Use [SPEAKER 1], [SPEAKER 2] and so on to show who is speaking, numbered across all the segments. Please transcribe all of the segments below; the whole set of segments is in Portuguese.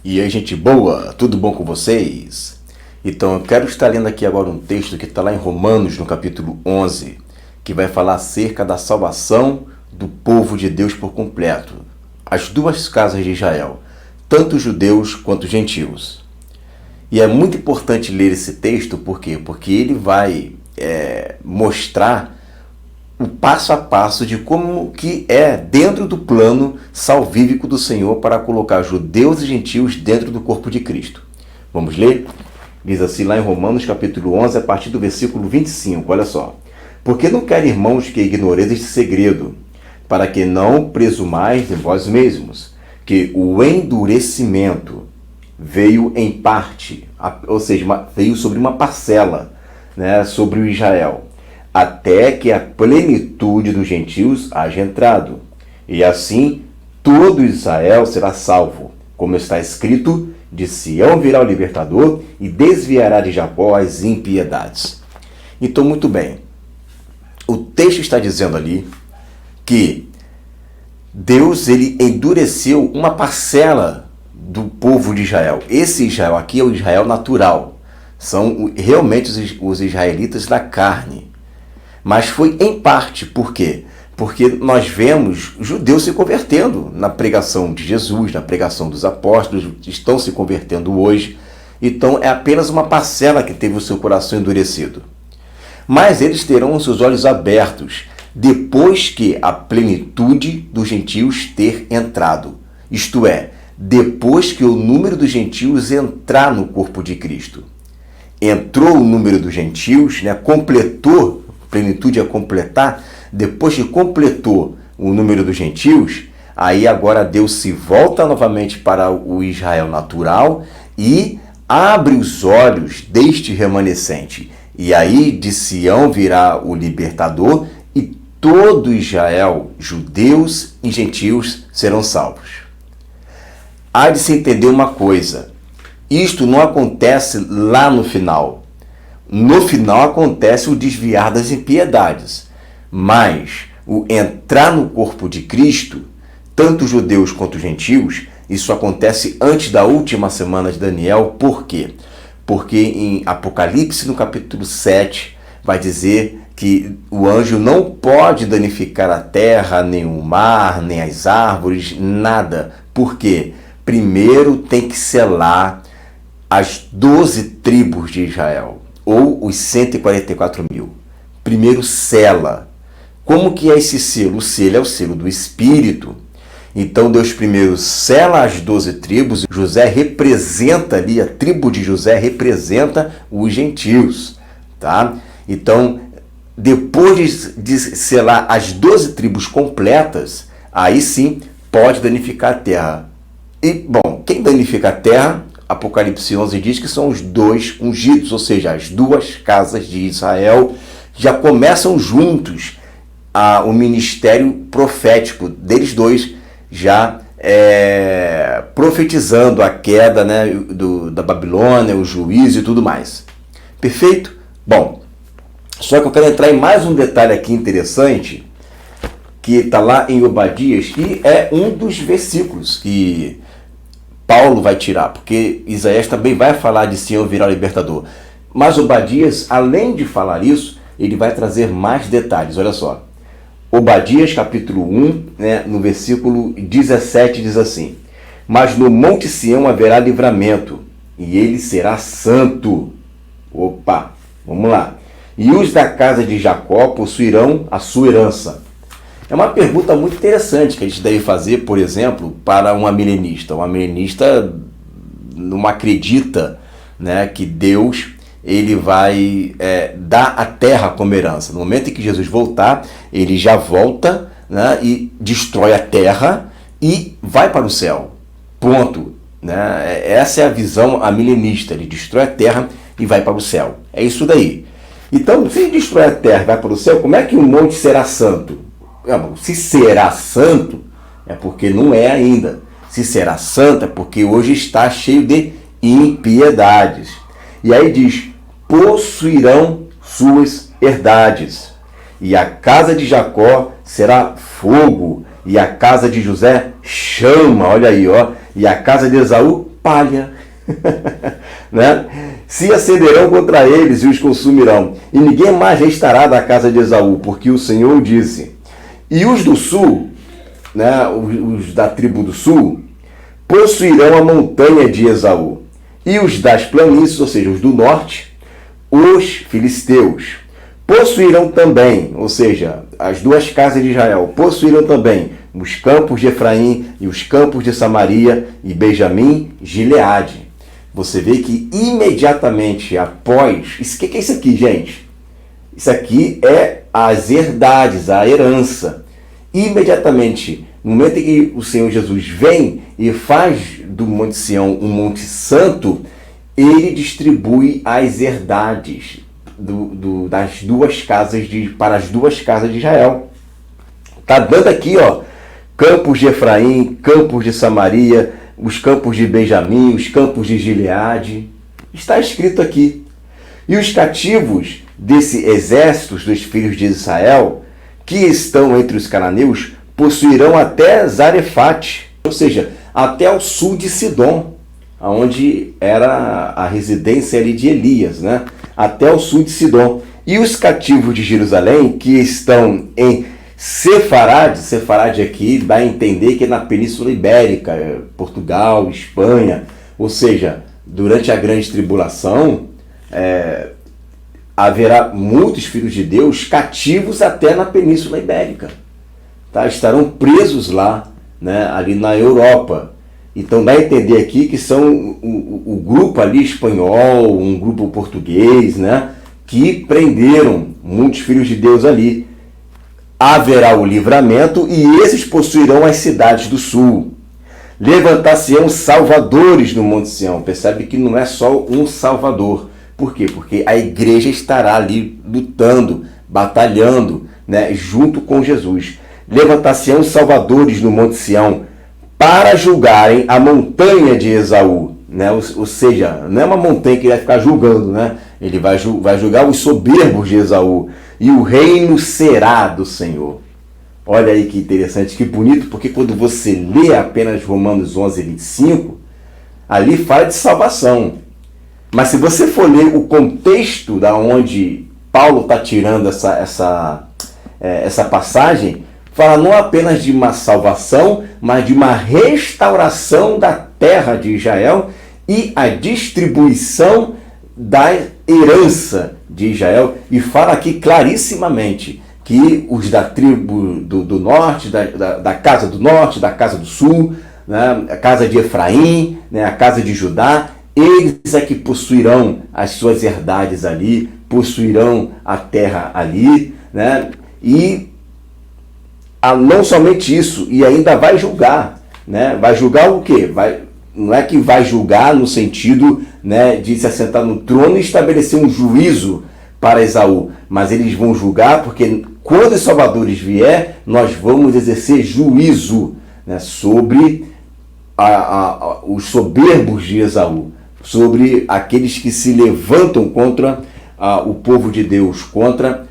[SPEAKER 1] E aí, gente boa, tudo bom com vocês? Então, eu quero estar lendo aqui agora um texto que está lá em Romanos, no capítulo 11, que vai falar acerca da salvação do povo de Deus por completo. As duas casas de Israel, tanto judeus quanto gentios. E é muito importante ler esse texto, por quê? Porque ele vai mostrar o passo a passo de como que é dentro do plano salvífico do Senhor para colocar judeus e gentios dentro do corpo de Cristo. Vamos ler? Diz assim lá em Romanos capítulo 11, a partir do versículo 25, olha só. Porque não quero, irmãos, que ignoreis este segredo, para que não presumais de vós mesmos, que o endurecimento veio em parte, ou seja, veio sobre uma parcela, sobre o Israel, até que a plenitude dos gentios haja entrado. E assim todo Israel será salvo, como está escrito, de Sião virá o libertador e desviará de Jacó as impiedades. Então, muito bem, o texto está dizendo ali que Deus ele endureceu uma parcela do povo de Israel. Esse Israel aqui é o Israel natural, são realmente os israelitas da carne. Mas foi em parte, por quê? Porque nós vemos judeus se convertendo na pregação de Jesus, na pregação dos apóstolos, estão se convertendo hoje. Então é apenas uma parcela que teve o seu coração endurecido. Mas eles terão os seus olhos abertos depois que a plenitude dos gentios ter entrado. Isto é, depois que o número dos gentios entrar no corpo de Cristo. Entrou o número dos gentios, completou. Plenitude a completar, depois que completou o número dos gentios, aí agora Deus se volta novamente para o Israel natural e abre os olhos deste remanescente. E aí de Sião virá o libertador e todo Israel, judeus e gentios, serão salvos. Há de se entender uma coisa, isto não acontece lá no final. No final acontece o desviar das impiedades, mas o entrar no corpo de Cristo, tanto judeus quanto gentios, isso acontece antes da última semana de Daniel. Por quê? Porque em Apocalipse, no capítulo 7, vai dizer que o anjo não pode danificar a terra, nem o mar, nem as árvores, nada. Por quê? Primeiro tem que selar as 12 tribos de Israel. Ou os 144 mil. Primeiro sela. Como que é esse selo? O selo é o selo do Espírito. Então Deus primeiro sela as 12 tribos. José representa ali, a tribo de José representa os gentios. Tá? Então, depois de selar as 12 tribos completas, aí sim pode danificar a terra. E, bom, quem danifica a terra? Apocalipse 11 diz que são os dois ungidos, ou seja, as duas casas de Israel já começam juntos o ministério profético deles dois, já profetizando a queda da Babilônia, o juízo e tudo mais. Perfeito? Bom, só que eu quero entrar em mais um detalhe aqui interessante, que está lá em Obadias, e é um dos versículos que Paulo vai tirar, porque Isaías também vai falar de Sião virá o libertador. Mas Obadias, além de falar isso, ele vai trazer mais detalhes. Olha só. Obadias, capítulo 1, no versículo 17, diz assim: Mas no monte Sião haverá livramento, e ele será santo. Opa, vamos lá. E os da casa de Jacó possuirão a sua herança. É uma pergunta muito interessante que a gente deve fazer, por exemplo, para uma milenista. Uma milenista não acredita que Deus ele vai dar a terra como herança. No momento em que Jesus voltar, ele já volta e destrói a terra e vai para o céu. Ponto. Essa é a visão milenista. Ele destrói a terra e vai para o céu. É isso daí. Então, se ele destrói a terra e vai para o céu, como é que o monte será santo? Se será santo, é porque não é ainda. Se será santo, é porque hoje está cheio de impiedades. E aí diz, possuirão suas herdades. E a casa de Jacó será fogo, e a casa de José chama, olha aí, e a casa de Esaú palha. Né? Se acenderão contra eles e os consumirão, e ninguém mais restará da casa de Esaú, porque o Senhor disse. E os do sul, né, os da tribo do sul, possuirão a montanha de Esaú, e os das planícies, ou seja, os do norte, os filisteus, possuirão também, ou seja, as duas casas de Israel, possuirão também os campos de Efraim e os campos de Samaria e Benjamim, Gileade. Você vê que imediatamente após... O que é isso aqui, gente? Isso aqui é as herdades, a herança. Imediatamente, no momento em que o Senhor Jesus vem e faz do Monte Sião um Monte Santo, ele distribui as herdades das duas casas para as duas casas de Israel. Está dando aqui, ó, campos de Efraim, campos de Samaria, os campos de Benjamim, os campos de Gileade. Está escrito aqui. E os cativos desse exército dos filhos de Israel, que estão entre os cananeus, possuirão até Zarefate, ou seja, até o sul de Sidom, onde era a residência ali de Elias, né? Até o sul de Sidom. E os cativos de Jerusalém, que estão em Sefarade aqui dá a entender que é na Península Ibérica, Portugal, Espanha, ou seja, durante a grande tribulação, haverá muitos filhos de Deus cativos até na Península Ibérica. Tá? Estarão presos lá, né, ali na Europa. Então dá a entender aqui que são o grupo ali espanhol, um grupo português, né, que prenderam muitos filhos de Deus ali. Haverá o livramento e esses possuirão as cidades do sul. Levantar-se-ão salvadores no Monte Sião. Percebe que não é só um salvador. Por quê? Porque a igreja estará ali lutando, batalhando, né, junto com Jesus. Levantar-se-ão salvadores no Monte Sião para julgarem a montanha de Esaú. Né? Ou seja, não é uma montanha que ele vai ficar julgando, né? Ele vai julgar os soberbos de Esaú. E o reino será do Senhor. Olha aí que interessante, que bonito, porque quando você lê apenas Romanos 11, 25, ali fala de salvação. Mas se você for ler o contexto da onde Paulo está tirando essa passagem, fala não apenas de uma salvação, mas de uma restauração da terra de Israel e a distribuição da herança de Israel, e fala aqui clarissimamente que os da tribo do norte, da casa do norte, da casa do sul, né, a casa de Efraim, né, a casa de Judá, eles é que possuirão as suas herdades ali, possuirão a terra ali, né, e não somente isso, e ainda vai julgar, né, vai julgar o quê? Não é que vai julgar no sentido, né, de se assentar no trono e estabelecer um juízo para Esaú, mas eles vão julgar porque quando os salvadores vier, nós vamos exercer juízo, né, sobre os soberbos de Esaú, sobre aqueles que se levantam contra o povo de Deus, contra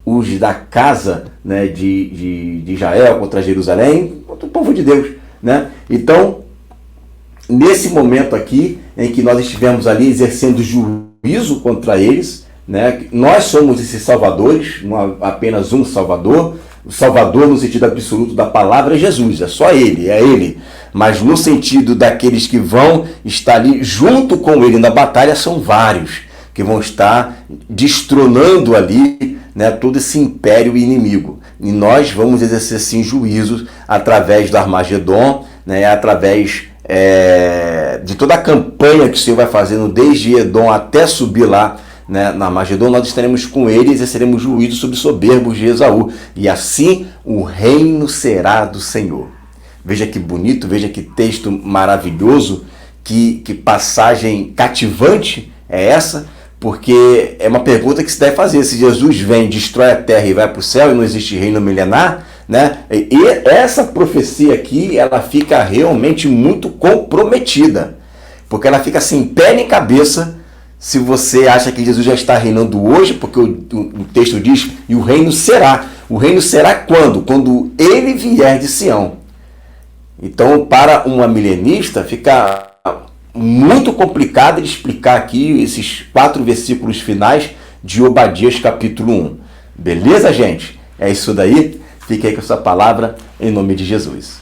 [SPEAKER 1] os da casa, né, de Israel, contra Jerusalém, contra o povo de Deus, né? Então, nesse momento aqui, em que nós estivemos ali exercendo juízo contra eles, né, nós somos esses salvadores, não há apenas um salvador. O salvador no sentido absoluto da palavra é Jesus, é só ele, é ele. Mas no sentido daqueles que vão estar ali junto com ele na batalha, são vários, que vão estar destronando ali, né, todo esse império inimigo. E nós vamos exercer sim juízo através do Armagedon, né, através de toda a campanha que o Senhor vai fazendo desde Edom até subir lá, né, na Armagedon. Nós estaremos com ele e exerceremos juízo sobre os soberbos de Esaú. E assim o reino será do Senhor. Veja que bonito, veja que texto maravilhoso, que passagem cativante é essa, porque é uma pergunta que se deve fazer. Se Jesus vem, destrói a terra e vai para o céu e não existe reino milenar, né? E essa profecia aqui, ela fica realmente muito comprometida, porque ela fica sem pé nem cabeça se você acha que Jesus já está reinando hoje, porque o texto diz, e o reino será. O reino será quando? Quando ele vier de Sião. Então, para uma milenista, fica muito complicada de explicar aqui esses 4 versículos finais de Obadias capítulo 1. Beleza, gente? É isso daí. Fique aí com essa palavra em nome de Jesus.